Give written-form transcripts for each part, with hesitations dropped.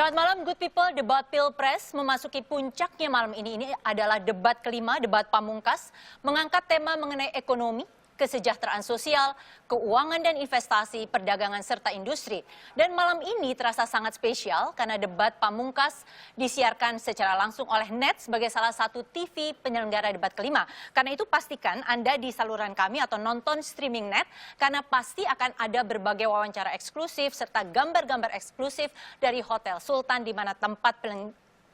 Selamat malam, good people. Debat Pilpres memasuki puncaknya malam ini. Ini adalah debat kelima, debat pamungkas, mengangkat tema mengenai ekonomi, kesejahteraan sosial, keuangan dan investasi, perdagangan serta industri. Dan malam ini terasa sangat spesial karena debat pamungkas disiarkan secara langsung oleh NET sebagai salah satu TV penyelenggara debat kelima. Karena itu pastikan Anda di saluran kami atau nonton streaming NET karena pasti akan ada berbagai wawancara eksklusif serta gambar-gambar eksklusif dari Hotel Sultan di mana tempat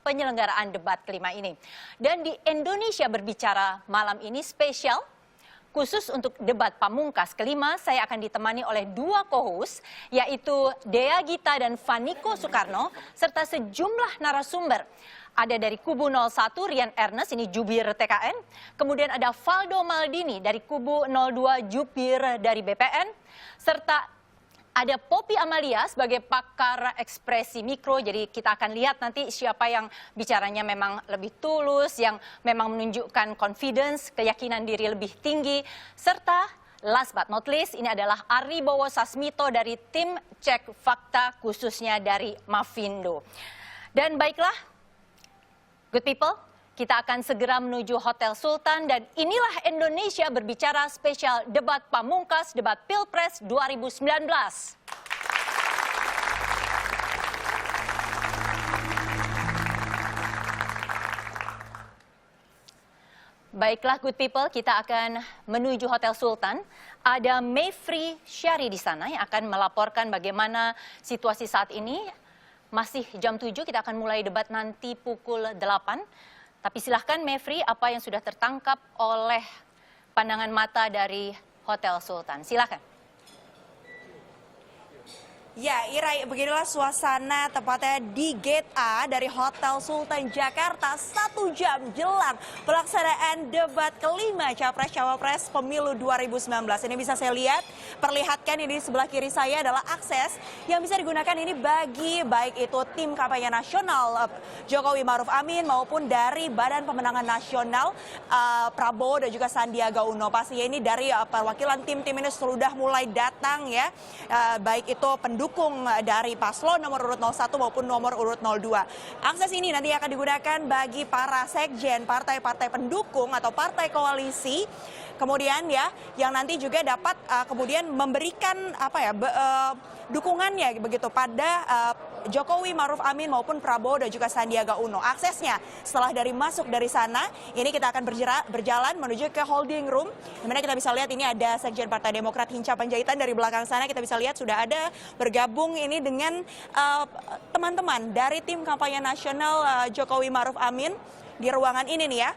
penyelenggaraan debat kelima ini. Dan di Indonesia Berbicara malam ini spesial. Khusus untuk debat pamungkas kelima, saya akan ditemani oleh dua co-host, yaitu Dea Gita dan Vaniko Soekarno, serta sejumlah narasumber. Ada dari kubu 01, Rian Ernest, ini jubir TKN. Kemudian ada Valdo Maldini dari kubu 02, jubir dari BPN. Serta ada Poppy Amalia sebagai pakar ekspresi mikro, jadi kita akan lihat nanti siapa yang bicaranya memang lebih tulus, yang memang menunjukkan confidence, keyakinan diri lebih tinggi. Serta last but not least, ini adalah Aribowo Sasmito dari tim Cek Fakta khususnya dari Mavindo. Dan baiklah, good people, kita akan segera menuju Hotel Sultan dan inilah Indonesia Berbicara spesial debat pamungkas debat Pilpres 2019. Baiklah good people, kita akan menuju Hotel Sultan. Ada Mayfrey Syari di sana yang akan melaporkan bagaimana situasi saat ini. Masih jam 7, kita akan mulai debat nanti pukul 8. Tapi silahkan Mayfrey, apa yang sudah tertangkap oleh pandangan mata dari Hotel Sultan? Silahkan. Ya, Ira, beginilah suasana tepatnya di Gate A dari Hotel Sultan Jakarta 1 jam jelang pelaksanaan debat kelima Capres-Cawapres Pemilu 2019. Ini bisa saya perlihatkan ini di sebelah kiri saya adalah akses yang bisa digunakan ini bagi baik itu tim kampanye nasional Jokowi Maruf Amin maupun dari Badan Pemenangan Nasional Prabowo dan juga Sandiaga Uno. Pastinya ini dari perwakilan tim-tim ini sudah mulai datang ya, baik itu pendukung dari paslon nomor urut 01 maupun nomor urut 02. Akses ini nanti akan digunakan bagi para sekjen, partai-partai pendukung atau partai koalisi. Kemudian ya, yang nanti juga dapat kemudian memberikan dukungannya begitu pada Jokowi Maruf Amin maupun Prabowo dan juga Sandiaga Uno. Aksesnya setelah masuk dari sana, ini kita akan berjalan menuju ke holding room. Di mana kita bisa lihat ini ada Sekjen Partai Demokrat Hinca Panjaitan dari belakang sana. Kita bisa lihat sudah ada bergabung ini dengan teman-teman dari tim kampanye nasional Jokowi Maruf Amin di ruangan ini nih ya,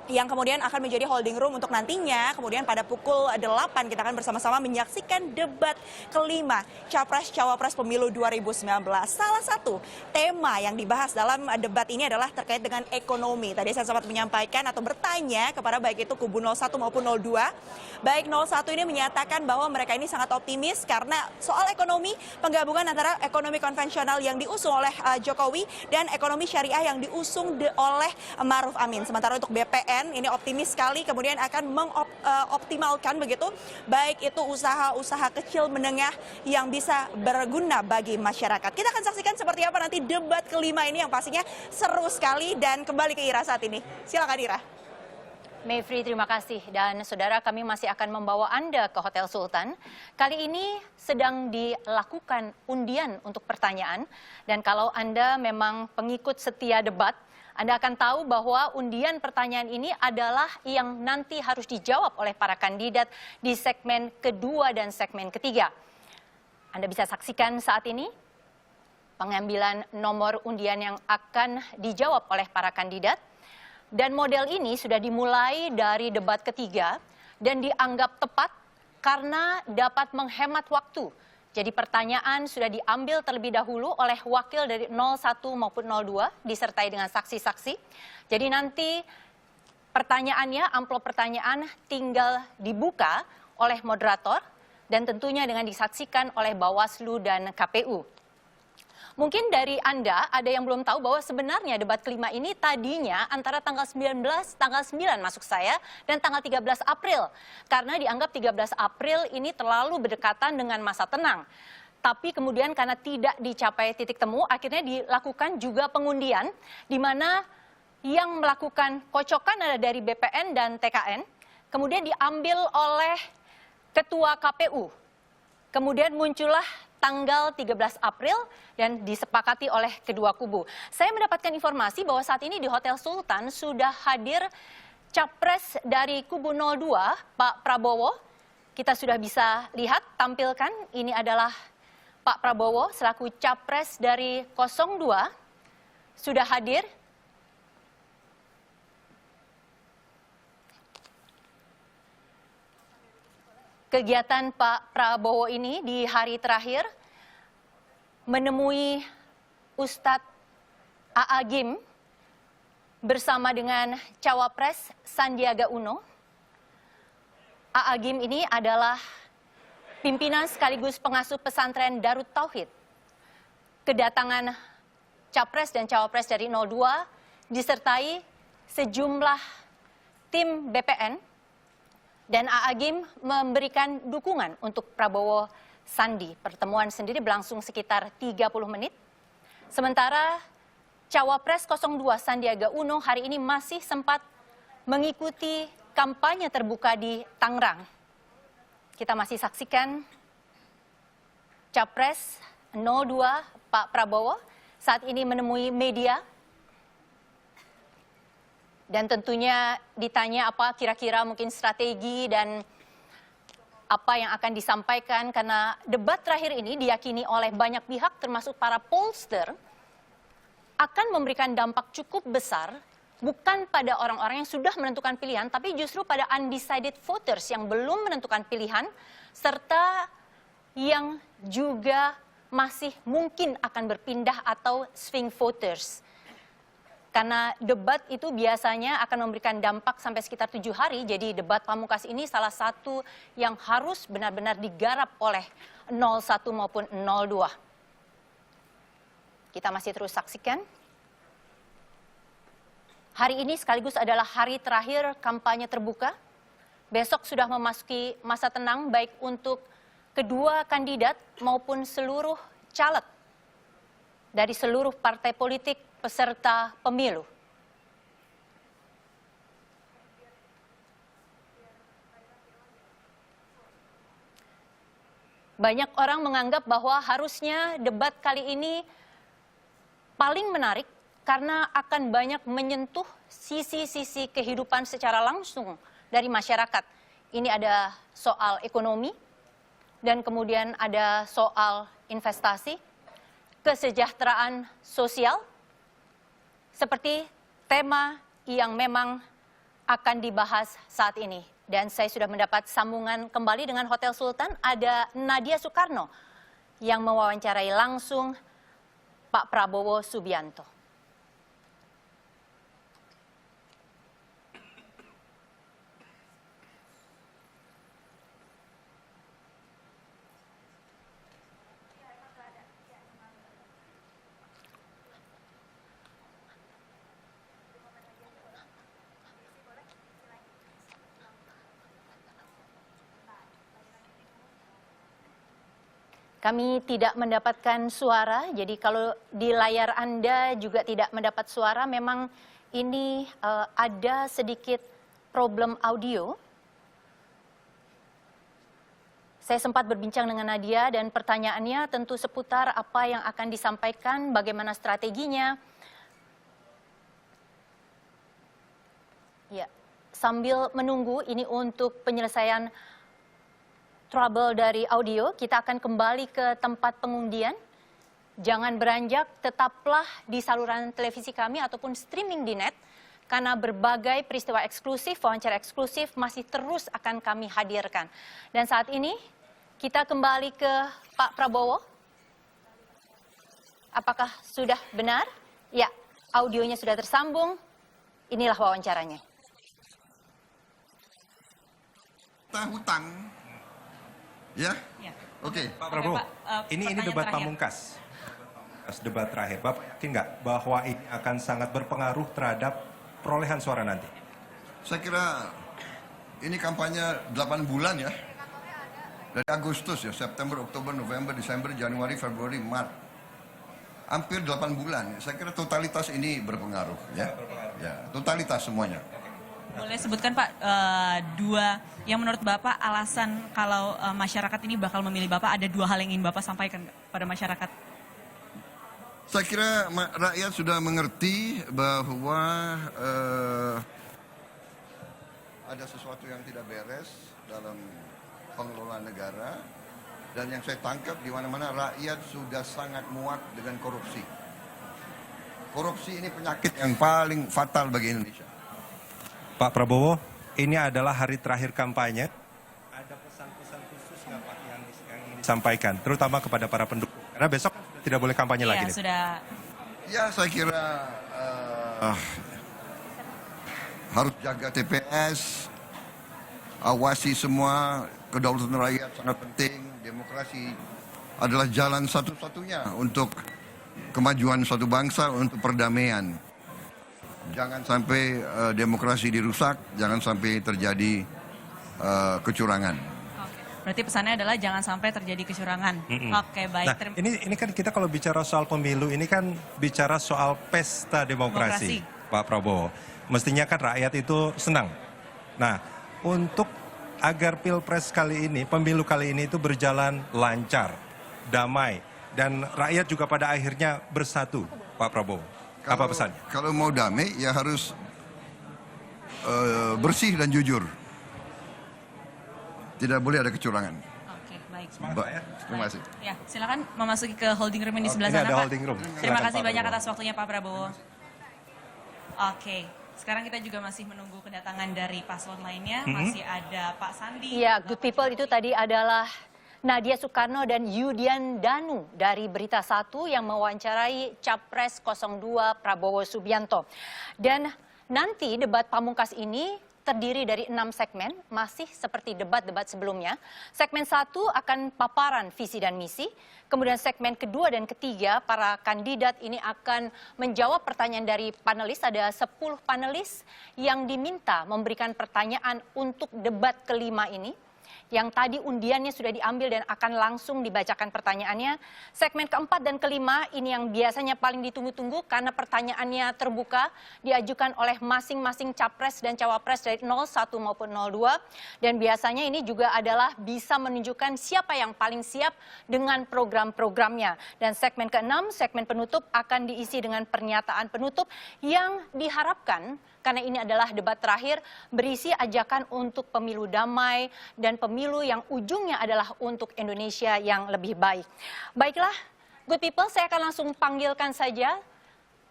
yang kemudian akan menjadi holding room untuk nantinya. Kemudian pada pukul 8 kita akan bersama-sama menyaksikan debat kelima Capres-Cawapres Pemilu 2019. Salah satu tema yang dibahas dalam debat ini adalah terkait dengan ekonomi. Tadi saya sempat menyampaikan atau bertanya kepada baik itu kubu 01 maupun 02. Baik 01 ini menyatakan bahwa mereka ini sangat optimis karena soal ekonomi, penggabungan antara ekonomi konvensional yang diusung oleh Jokowi dan ekonomi syariah yang diusung oleh Maruf Amin. Sementara untuk BPN ini optimis sekali kemudian akan mengoptimalkan begitu baik itu usaha-usaha kecil menengah yang bisa berguna bagi masyarakat. Kita akan saksikan seperti apa nanti debat kelima ini yang pastinya seru sekali. Dan kembali ke Ira saat ini. Silakan Ira. Mayfrey, terima kasih. Dan saudara, kami masih akan membawa Anda ke Hotel Sultan. Kali ini sedang dilakukan undian untuk pertanyaan. Dan kalau Anda memang pengikut setia debat, Anda akan tahu bahwa undian pertanyaan ini adalah yang nanti harus dijawab oleh para kandidat di segmen kedua dan segmen ketiga. Anda bisa saksikan saat ini pengambilan nomor undian yang akan dijawab oleh para kandidat. Dan model ini sudah dimulai dari debat ketiga dan dianggap tepat karena dapat menghemat waktu. Jadi pertanyaan sudah diambil terlebih dahulu oleh wakil dari 01 maupun 02 disertai dengan saksi-saksi. Jadi nanti pertanyaannya, amplop pertanyaan tinggal dibuka oleh moderator dan tentunya dengan disaksikan oleh Bawaslu dan KPU. Mungkin dari Anda ada yang belum tahu bahwa sebenarnya debat kelima ini tadinya antara tanggal 9 masuk saya dan tanggal 13 April. Karena dianggap 13 April ini terlalu berdekatan dengan masa tenang. tapi kemudian karena tidak dicapai titik temu, akhirnya dilakukan juga pengundian, di mana yang melakukan kocokan ada dari BPN dan TKN, kemudian diambil oleh Ketua KPU. Kemudian muncullah tanggal 13 April dan disepakati oleh kedua kubu. Saya mendapatkan informasi bahwa saat ini di Hotel Sultan sudah hadir Capres dari kubu 02, Pak Prabowo. Kita sudah bisa lihat, tampilkan, ini adalah Pak Prabowo selaku Capres dari 02, sudah hadir. Kegiatan Pak Prabowo ini di hari terakhir menemui Ustadz A'agim bersama dengan Cawapres Sandiaga Uno. A'agim ini adalah pimpinan sekaligus pengasuh pesantren Darut Tauhid. Kedatangan Capres dan Cawapres dari 02 disertai sejumlah tim BPN, dan A'agim memberikan dukungan untuk Prabowo Sandi. Pertemuan sendiri berlangsung sekitar 30 menit. Sementara Cawapres 02 Sandiaga Uno hari ini masih sempat mengikuti kampanye terbuka di Tangerang. Kita masih saksikan Capres 02 Pak Prabowo saat ini menemui media. Dan tentunya ditanya apa kira-kira mungkin strategi dan apa yang akan disampaikan, karena debat terakhir ini diyakini oleh banyak pihak termasuk para pollster akan memberikan dampak cukup besar bukan pada orang-orang yang sudah menentukan pilihan, tapi justru pada undecided voters yang belum menentukan pilihan serta yang juga masih mungkin akan berpindah atau swing voters. Karena debat itu biasanya akan memberikan dampak sampai sekitar 7 hari, jadi debat pamungkas ini salah satu yang harus benar-benar digarap oleh 01 maupun 02. Kita masih terus saksikan. Hari ini sekaligus adalah hari terakhir kampanye terbuka. Besok sudah memasuki masa tenang baik untuk kedua kandidat maupun seluruh caleg dari seluruh partai politik peserta pemilu. Banyak orang menganggap bahwa harusnya debat kali ini paling menarik karena akan banyak menyentuh sisi-sisi kehidupan secara langsung dari masyarakat. Ini ada soal ekonomi dan kemudian ada soal investasi, kesejahteraan sosial, seperti tema yang memang akan dibahas saat ini. Dan saya sudah mendapat sambungan kembali dengan Hotel Sultan, ada Nadia Soekarno yang mewawancarai langsung Pak Prabowo Subianto. Kami tidak mendapatkan suara, jadi kalau di layar Anda juga tidak mendapat suara, memang ini ada sedikit problem audio. Saya sempat berbincang dengan Nadia dan pertanyaannya tentu seputar apa yang akan disampaikan, bagaimana strateginya. Ya, sambil menunggu ini untuk penyelesaian trouble dari audio, kita akan kembali ke tempat pengundian. Jangan beranjak, tetaplah di saluran televisi kami ataupun streaming di net, karena berbagai peristiwa eksklusif, wawancara eksklusif masih terus akan kami hadirkan. Dan saat ini kita kembali ke Pak Prabowo. Apakah sudah benar? Ya, audionya sudah tersambung. Inilah wawancaranya. Hutang. Ya? Ya. Oke. Pak Prabowo, ini pertanyaan debat terakhir. pamungkas. Debat terakhir. Bapak yakin nggak bahwa ini akan sangat berpengaruh terhadap perolehan suara nanti? Saya kira ini kampanye 8 bulan ya. Dari Agustus ya, September, Oktober, November, Desember, Januari, Februari, Maret. Hampir 8 bulan. Saya kira totalitas ini berpengaruh ya. Ya, totalitas semuanya. Boleh sebutkan Pak dua yang menurut Bapak alasan kalau masyarakat ini bakal memilih Bapak, ada 2 hal yang ingin Bapak sampaikan pada masyarakat? Saya kira rakyat sudah mengerti bahwa ada sesuatu yang tidak beres dalam pengelolaan negara, dan yang saya tangkap di mana-mana rakyat sudah sangat muak dengan korupsi. Korupsi ini penyakit yang paling fatal bagi Indonesia. Pak Prabowo, ini adalah hari terakhir kampanye. Ada pesan-pesan khusus nggak Pak yang ingin disampaikan, terutama kepada para pendukung? Karena besok tidak boleh kampanye lagi. Iya, sudah. Ya, saya kira harus jaga TPS, awasi semua, kedaulatan rakyat sangat penting. Demokrasi adalah jalan satu-satunya untuk kemajuan suatu bangsa, untuk perdamaian. Jangan sampai demokrasi dirusak, jangan sampai terjadi kecurangan. Berarti pesannya adalah jangan sampai terjadi kecurangan. Oke, baik. Nah, ini kan kita kalau bicara soal pemilu, ini kan bicara soal pesta demokrasi, Pak Prabowo. Mestinya kan rakyat itu senang. Nah, untuk agar pilpres kali ini, pemilu kali ini itu berjalan lancar, damai, dan rakyat juga pada akhirnya bersatu, Pak Prabowo. Apa pesannya? Kalau mau damai, ya harus bersih dan jujur. Tidak boleh ada kecurangan. Oke, baik. Terima kasih. Ya, silakan memasuki ke holding room ini sebelah Ini sana, ada Pak. holding room. Terima Silakan, kasih Pak banyak Prabowo. atas waktunya Pak Prabowo. Oke, sekarang kita juga masih menunggu kedatangan dari paslon lainnya. Masih ada Pak Sandi. Ya, good people itu tadi adalah Nadia Soekarno dan Yudian Danu dari Berita 1 yang mewawancarai Capres 02 Prabowo Subianto. Dan nanti debat pamungkas ini terdiri dari 6 segmen, masih seperti debat-debat sebelumnya. Segmen 1 akan paparan visi dan misi. Kemudian segmen kedua dan ketiga, para kandidat ini akan menjawab pertanyaan dari panelis. Ada 10 panelis yang diminta memberikan pertanyaan untuk debat kelima ini. Yang tadi undiannya sudah diambil dan akan langsung dibacakan pertanyaannya. Segmen keempat dan kelima ini yang biasanya paling ditunggu-tunggu karena pertanyaannya terbuka, diajukan oleh masing-masing capres dan cawapres dari 01 maupun 02. Dan biasanya ini juga adalah bisa menunjukkan siapa yang paling siap dengan program-programnya. Dan segmen keenam, segmen penutup akan diisi dengan pernyataan penutup yang diharapkan, karena ini adalah debat terakhir, berisi ajakan untuk pemilu damai dan pemilu yang ujungnya adalah untuk Indonesia yang lebih baik. Baiklah, good people, saya akan langsung panggilkan saja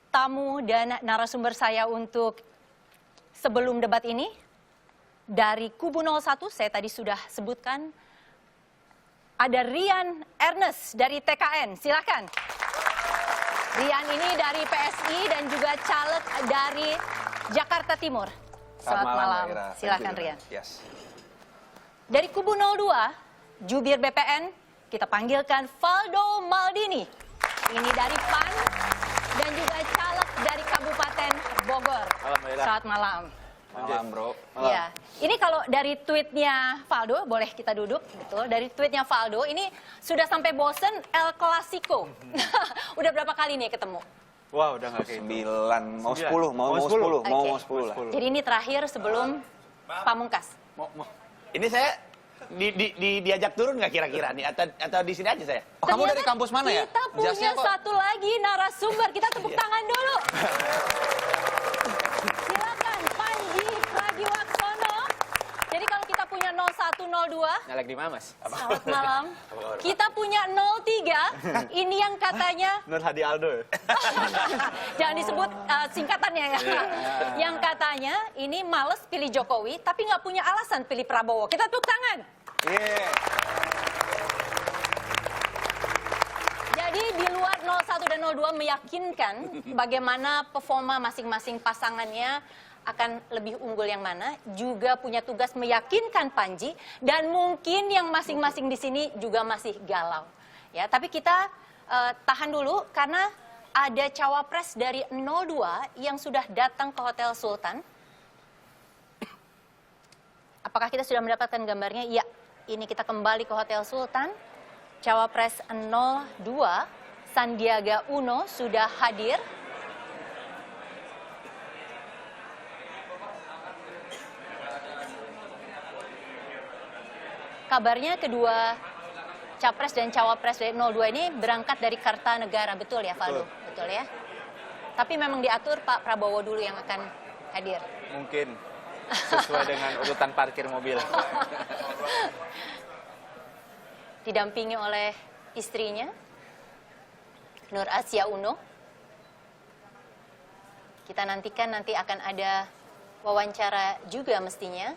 tamu dan narasumber saya untuk sebelum debat ini. Dari kubu 01, saya tadi sudah sebutkan, ada Rian Ernest dari TKN, silakan. Rian ini dari PSI dan juga caleg dari Jakarta Timur. Selamat malam. Silakan Rian. Yes. Dari kubu 02, jubir BPN, kita panggilkan Valdo Maldini. Ini dari PAN dan juga caleg dari Kabupaten Bogor. Selamat malam. Malam, bro. Ya, ini kalau dari tweetnya Valdo, boleh kita duduk, betul. Dari tweetnya Valdo, ini sudah sampai bosen El Clasico. Udah berapa kali nih ketemu? Wah, udah nggak kayak 9, mau 10, mau 10, mau 10 lah. Jadi ini terakhir sebelum Pamungkas. Ini saya diajak turun nggak kira-kira nih? Atau di sini aja saya? Oh, kamu Ternyata dari kampus mana ya? Kita punya Jasnya kok- satu lagi narasumber. Kita tepuk tangan dulu. Silakan Panji Pragiwaksono. Jadi kalau kita punya 0102, Nyalek di mana, Mas? selamat malam. Kita punya 03, ini yang katanya Nur Hadi Aldo. jangan disebut singkatannya ya. Yang katanya ini males pilih Jokowi, tapi nggak punya alasan pilih Prabowo. Kita tepuk tangan. Yeah. Jadi di luar 01 dan 02 meyakinkan bagaimana performa masing-masing pasangannya akan lebih unggul yang mana, juga punya tugas meyakinkan Panji, dan mungkin yang masing-masing di sini juga masih galau. Ya, tapi kita tahan dulu karena ada cawapres dari 02 yang sudah datang ke Hotel Sultan. Apakah kita sudah mendapatkan gambarnya? Iya. ini kita kembali ke Hotel Sultan. Cawapres 02, Sandiaga Uno sudah hadir. Kabarnya kedua Capres dan Cawapres dari 02 ini berangkat dari Kartanegara, betul ya Valdo? Betul ya? Tapi memang diatur Pak Prabowo dulu yang akan hadir. Mungkin sesuai dengan urutan parkir mobil. Didampingi oleh istrinya, Nur Asia Uno. Kita nantikan nanti akan ada wawancara juga mestinya.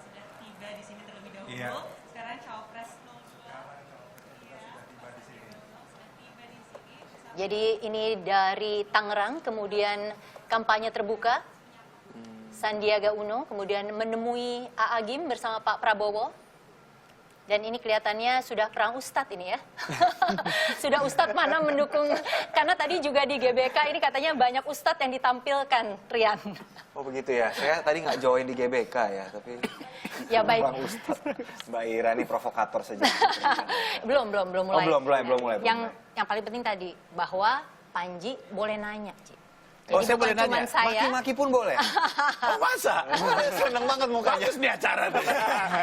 Sudah tiba di sini terlebih dahulu. Iya. Sekarang Cawapres 02. Jadi ini dari Tangerang, kemudian kampanye terbuka. Sandiaga Uno kemudian menemui A'agim bersama Pak Prabowo. Dan ini kelihatannya sudah perang ustadz ini ya. Sudah ustadz mana mendukung. Karena tadi juga di GBK ini katanya banyak ustadz yang ditampilkan, Rian. Oh begitu ya, saya tadi nggak join di GBK ya, tapi Ya baik. Bang Ustaz. Mbak Ira ini provokator saja. Belum mulai. belum mulai. Yang paling penting tadi bahwa Panji boleh nanya, Ci. Oh, Jadi saya bukan boleh nanya? cuman saya. Maki-maki pun boleh. Oh, masa? Seneng banget mukanya. Bagus nih acara tuh.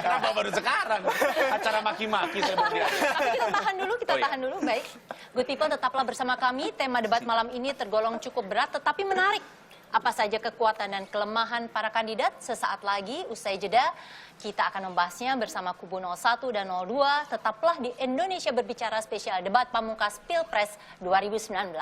Kenapa baru sekarang? Acara maki-maki saya baru diajak. Tapi kita tahan dulu, Oh, iya. tahan dulu. Baik. Good people, tetaplah bersama kami. Tema debat malam ini tergolong cukup berat tetapi menarik. Apa saja kekuatan dan kelemahan para kandidat? Sesaat lagi, usai jeda, kita akan membahasnya bersama kubu 01 dan 02. Tetaplah di Indonesia Berbicara spesial debat pamungkas Pilpres 2019.